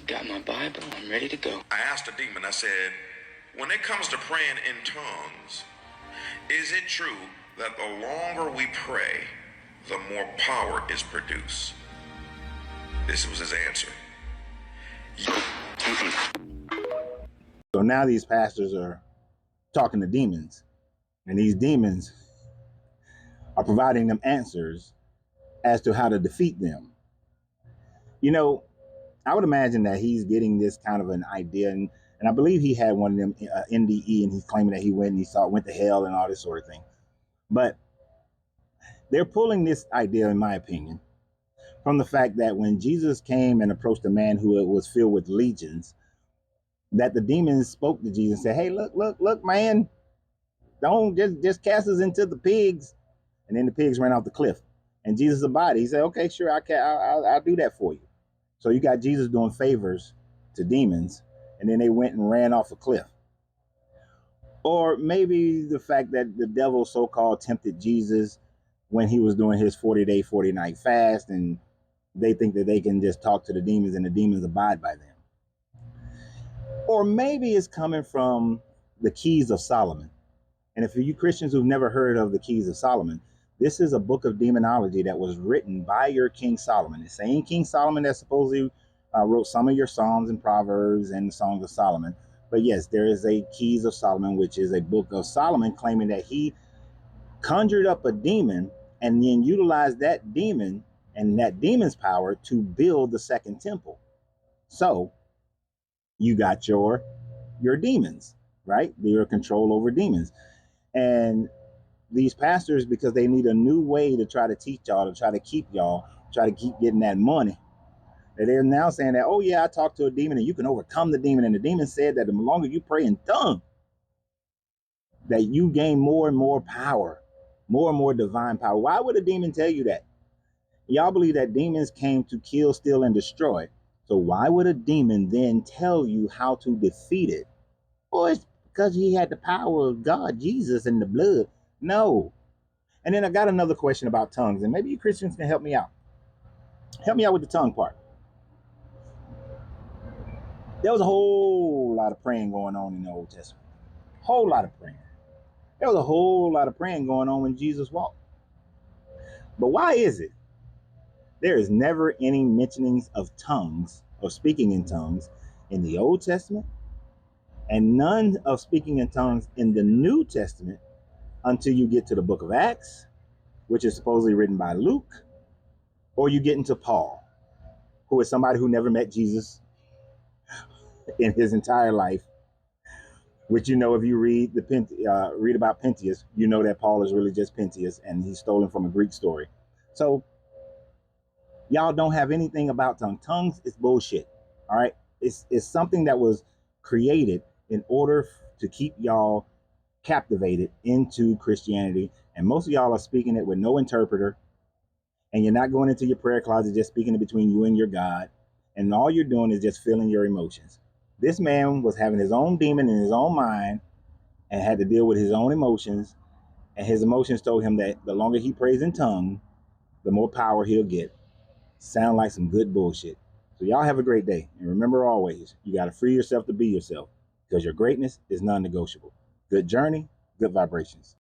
Got my Bible. I'm ready to go. I asked a demon, I said, when it comes to praying in tongues, is it true that the longer we pray, the more power is produced? This was his answer. So now these pastors are talking to demons, and these demons are providing them answers as to how to defeat them. You know, I would imagine that he's getting this kind of an idea, and I believe he had one of them NDE, and he's claiming that he went to hell and all this sort of thing. But they're pulling this idea, in my opinion, from the fact that when Jesus came and approached a man who was filled with legions, that the demons spoke to Jesus and said, "Hey, look, man, don't just cast us into the pigs." And then the pigs ran off the cliff. And Jesus abided. He said, "Okay, sure, I'll do that for you." So you got Jesus doing favors to demons, and then they went and ran off a cliff. Or maybe the fact that the devil so-called tempted Jesus when he was doing his 40-day, 40-night fast, and they think that they can just talk to the demons and the demons abide by them. Or maybe it's coming from the Keys of Solomon. And if you Christians who've never heard of the Keys of Solomon, this is a book of demonology that was written by your King Solomon. The same King Solomon that supposedly wrote some of your Psalms and Proverbs and the Songs of Solomon. But yes, there is a Keys of Solomon, which is a book of Solomon claiming that he conjured up a demon and then utilized that demon and that demon's power to build the second temple. So you got your demons, right? Your control over demons. And these pastors, because they need a new way to try to teach y'all, to try to keep y'all, try to keep getting that money, they're now saying that, oh yeah, I talked to a demon and you can overcome the demon. And the demon said that the longer you pray in tongues, that you gain more and more power, more and more divine power. Why would a demon tell you that? Y'all believe that demons came to kill, steal, and destroy. So why would a demon then tell you how to defeat it? Well, it's because he had the power of God, Jesus, and the blood. No. And then I got another question about tongues, and maybe you Christians can help me out. Help me out with the tongue part. There was a whole lot of praying going on in the Old Testament. Whole lot of praying. There was a whole lot of praying going on when Jesus walked. But why is it there is never any mentionings of tongues or speaking in tongues in the Old Testament, and none of speaking in tongues in the New Testament until you get to the book of Acts, which is supposedly written by Luke, or you get into Paul, who is somebody who never met Jesus in his entire life, which, you know, if you read read about Penteus, you know that Paul is really just Penteus and he's stolen from a Greek story. So y'all don't have anything about tongues. Tongues is bullshit. All right. It's something that was created in order to keep y'all captivated into Christianity. And most of y'all are speaking it with no interpreter. And you're not going into your prayer closet, just speaking it between you and your God. And all you're doing is just feeling your emotions. This man was having his own demon in his own mind and had to deal with his own emotions. And his emotions told him that the longer he prays in tongue, the more power he'll get. Sound like some good bullshit. So y'all have a great day. And remember always, you got to free yourself to be yourself, because your greatness is non-negotiable. Good journey, good vibrations.